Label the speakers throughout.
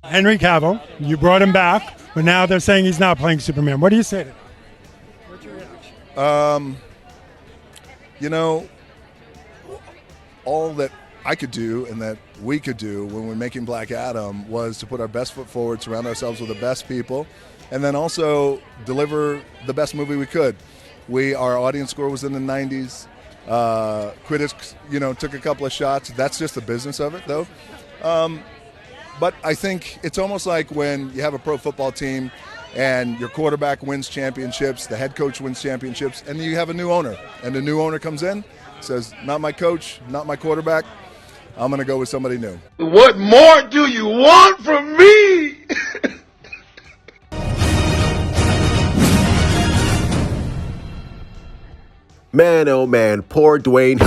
Speaker 1: Henry Cavill, you brought him back, but now they're saying he's not playing Superman. What do you say to that? What's your reaction?
Speaker 2: You know, all that I could do and that we could do when we're making Black Adam was to put our best foot forward, surround ourselves with the best people, and then also deliver the best movie we could. Our audience score was in the 90s. Critics, took a couple of shots. That's just the business of it, though. But I think it's almost like when you have a pro football team and your quarterback wins championships, the head coach wins championships, and you have a new owner. And the new owner comes in, says, not my coach, not my quarterback. I'm going to go with somebody new.
Speaker 3: What more do you want from me?
Speaker 4: Man, oh man, poor Dwayne.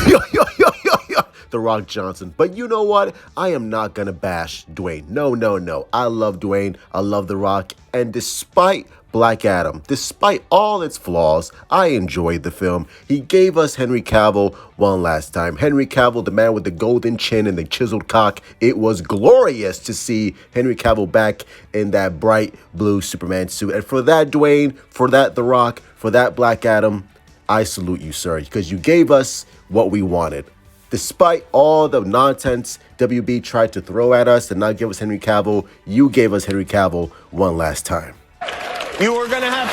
Speaker 4: The Rock Johnson. But you know what? I am not going to bash Dwayne. No. I love Dwayne. I love The Rock. And despite Black Adam, despite all its flaws, I enjoyed the film. He gave us Henry Cavill one last time. Henry Cavill, the man with the golden chin and the chiseled cock. It was glorious to see Henry Cavill back in that bright blue Superman suit. And for that, Dwayne, for that, The Rock, for that, Black Adam, I salute you, sir, because you gave us what we wanted. Despite all the nonsense WB tried to throw at us and not give us Henry Cavill, you gave us Henry Cavill one last time.
Speaker 5: You were going to have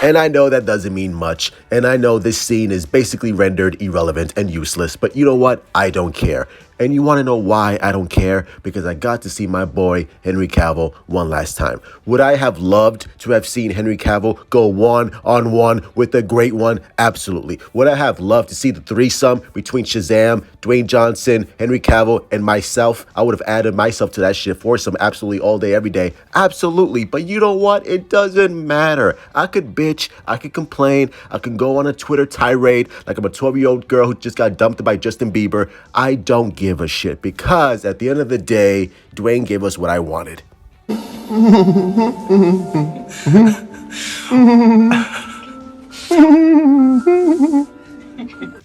Speaker 5: to...
Speaker 4: And I know that doesn't mean much, and I know this scene is basically rendered irrelevant and useless, but you know what? I don't care. And you want to know why I don't care? Because I got to see my boy Henry Cavill one last time. Would I have loved to have seen Henry Cavill go one-on-one with the great one? Absolutely. Would I have loved to see the threesome between Shazam, Dwayne Johnson, Henry Cavill, and myself? I would have added myself to that shit foursome absolutely all day, every day. Absolutely. But you know what? It doesn't matter. I could bitch. I could complain. I can go on a Twitter tirade like I'm a 12-year-old girl who just got dumped by Justin Bieber. I don't give a shit, because at the end of the day, Dwayne gave us what I wanted.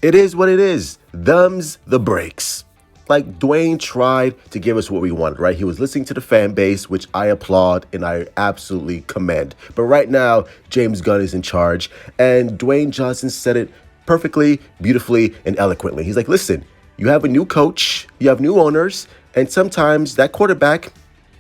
Speaker 4: It is what it is. Them's the breaks. Like, Dwayne tried to give us what we wanted, right? He was listening to the fan base, which I applaud and I absolutely commend. But right now, James Gunn is in charge, and Dwayne Johnson said it perfectly, beautifully, and eloquently. He's like, listen, you have a new coach, you have new owners, and sometimes that quarterback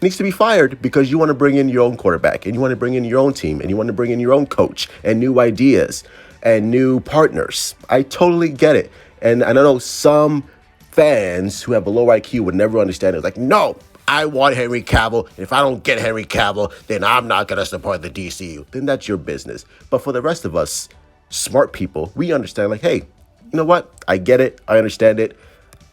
Speaker 4: needs to be fired because you want to bring in your own quarterback, and you want to bring in your own team, and you want to bring in your own coach, and new ideas, and new partners. I totally get it. And I know some fans who have a low IQ would never understand it. It's like, no, I want Henry Cavill. If I don't get Henry Cavill, then I'm not going to support the DCU. Then that's your business. But for the rest of us, smart people, we understand, like, hey, you know what? I get it. I understand it.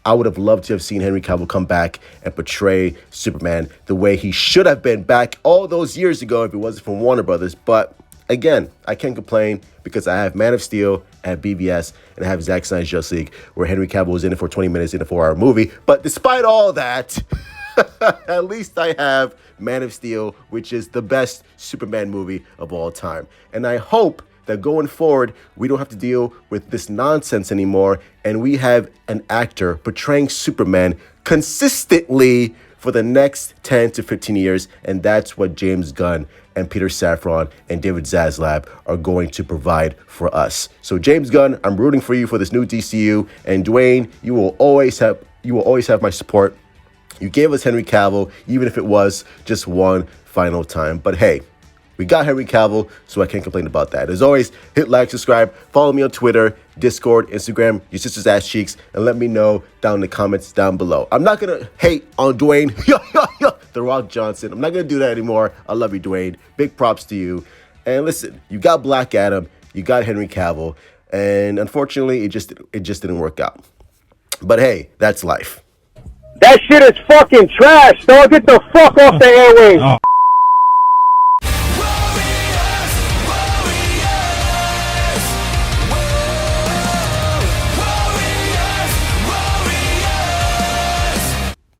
Speaker 4: I would have loved to have seen Henry Cavill come back and portray Superman the way he should have been back all those years ago if it wasn't from Warner Brothers. But again, I can't complain because I have Man of Steel, I have BVS, and I have Zack Snyder's Justice League, where Henry Cavill was in it for 20 minutes in a 4-hour movie. But despite all that, at least I have Man of Steel, which is the best Superman movie of all time. And I hope that going forward, we don't have to deal with this nonsense anymore, and we have an actor portraying Superman consistently for the next 10 to 15 years, and that's what James Gunn and Peter Safran and David Zaslav are going to provide for us. So James Gunn, I'm rooting for you for this new DCU, and Dwayne, you will always have my support. You gave us Henry Cavill, even if it was just one final time. But hey, we got Henry Cavill, so I can't complain about that. As always, hit like, subscribe, follow me on Twitter, Discord, Instagram, your sister's ass cheeks, and let me know down in the comments down below. I'm not going to hate on Dwayne, The Rock Johnson. I'm not going to do that anymore. I love you, Dwayne. Big props to you. And listen, you got Black Adam, you got Henry Cavill, and unfortunately, it just didn't work out. But hey, that's life.
Speaker 6: That shit is fucking trash, dog. Get the fuck off the airwaves.